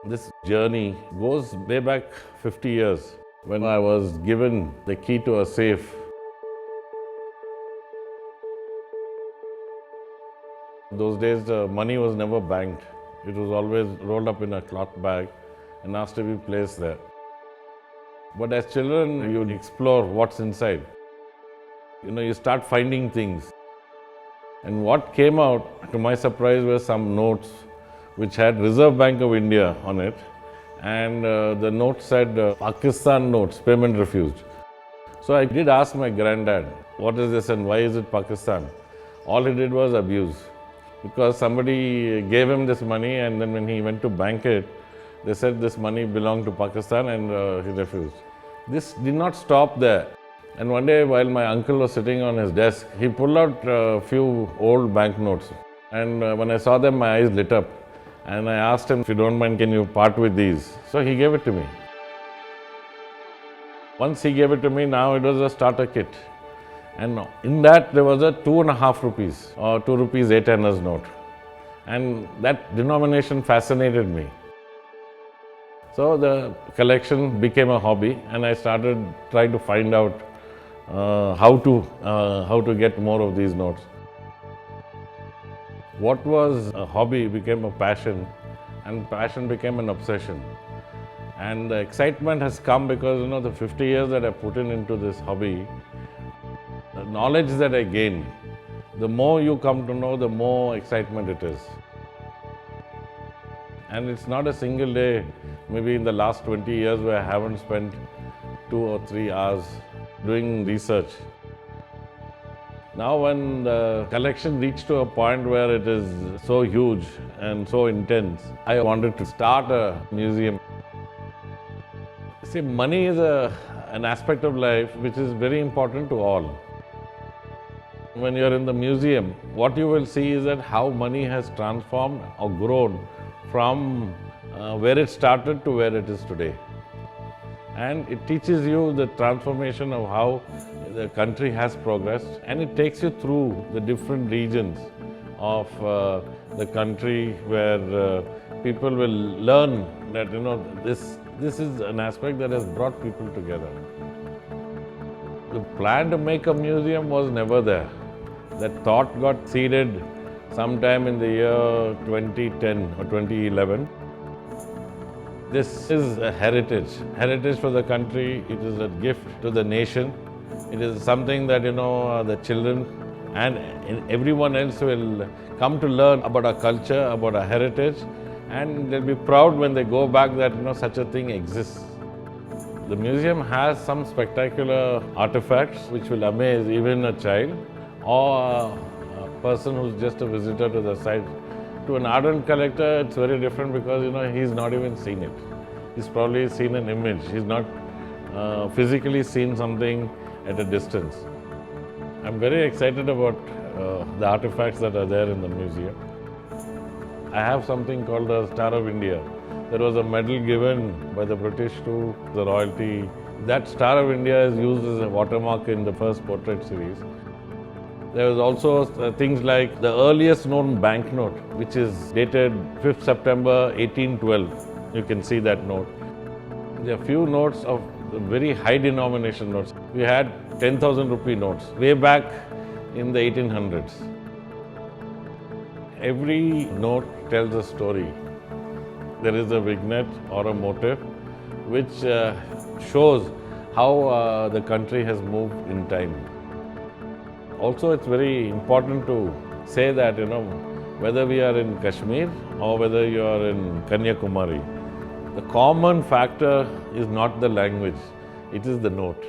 This journey goes way back 50 years when I was given the key to a safe. Those days, the money was never banked. It was always rolled up in a cloth bag and asked to be placed there. But as children, you explore what's inside. You start finding things. And what came out, to my surprise, were some notes which had Reserve Bank of India on it. And the note said Pakistan notes, payment refused. So I did ask my granddad, what is this and why is it Pakistan? All he did was abuse. Because somebody gave him this money and then when he went to bank it, they said this money belonged to Pakistan and he refused. This did not stop there. And one day while my uncle was sitting on his desk, he pulled out a few old banknotes. And when I saw them, my eyes lit up. And I asked him, if you don't mind, can you part with these? So he gave it to me. Once he gave it to me, now it was a starter kit. And in that there was a 2.5 rupees or 2 rupees 8 annas note. And that denomination fascinated me. So the collection became a hobby and I started trying to find out how to get more of these notes. What was a hobby became a passion and passion became an obsession. And the excitement has come because the 50 years that I put into this hobby, the knowledge that I gained, the more you come to know, the more excitement it is. And it's not a single day, maybe in the last 20 years where I haven't spent 2 or 3 hours doing research. Now when the collection reached to a point where it is so huge and so intense, I wanted to start a museum. See, money is an aspect of life which is very important to all. When you're in the museum, what you will see is that how money has transformed or grown from where it started to where it is today. And it teaches you the transformation of how the country has progressed, and it takes you through the different regions of the country where people will learn that this is an aspect that has brought people together. The plan to make a museum was never there. That thought got seeded sometime in the year 2010 or 2011. This is a heritage for the country. It is a gift to the nation. It is something that the children and everyone else will come to learn about our culture, about our heritage, and they'll be proud when they go back that such a thing exists. The museum has some spectacular artifacts which will amaze even a child or a person who's just a visitor to the site. To an ardent collector, it's very different because he's not even seen it. He's probably seen an image. He's not physically seen something at a distance. I'm very excited about the artifacts that are there in the museum. I have something called the Star of India. There was a medal given by the British to the royalty. That Star of India is used as a watermark in the first portrait series. There was also things like the earliest known banknote, which is dated 5th September 1812. You can see that note. There are few notes of very high denomination notes. We had 10,000 rupee notes way back in the 1800s. Every note tells a story. There is a vignette or a motif which shows how the country has moved in time. Also, it's very important to say that, whether we are in Kashmir or whether you are in Kanyakumari, the common factor is not the language, it is the note.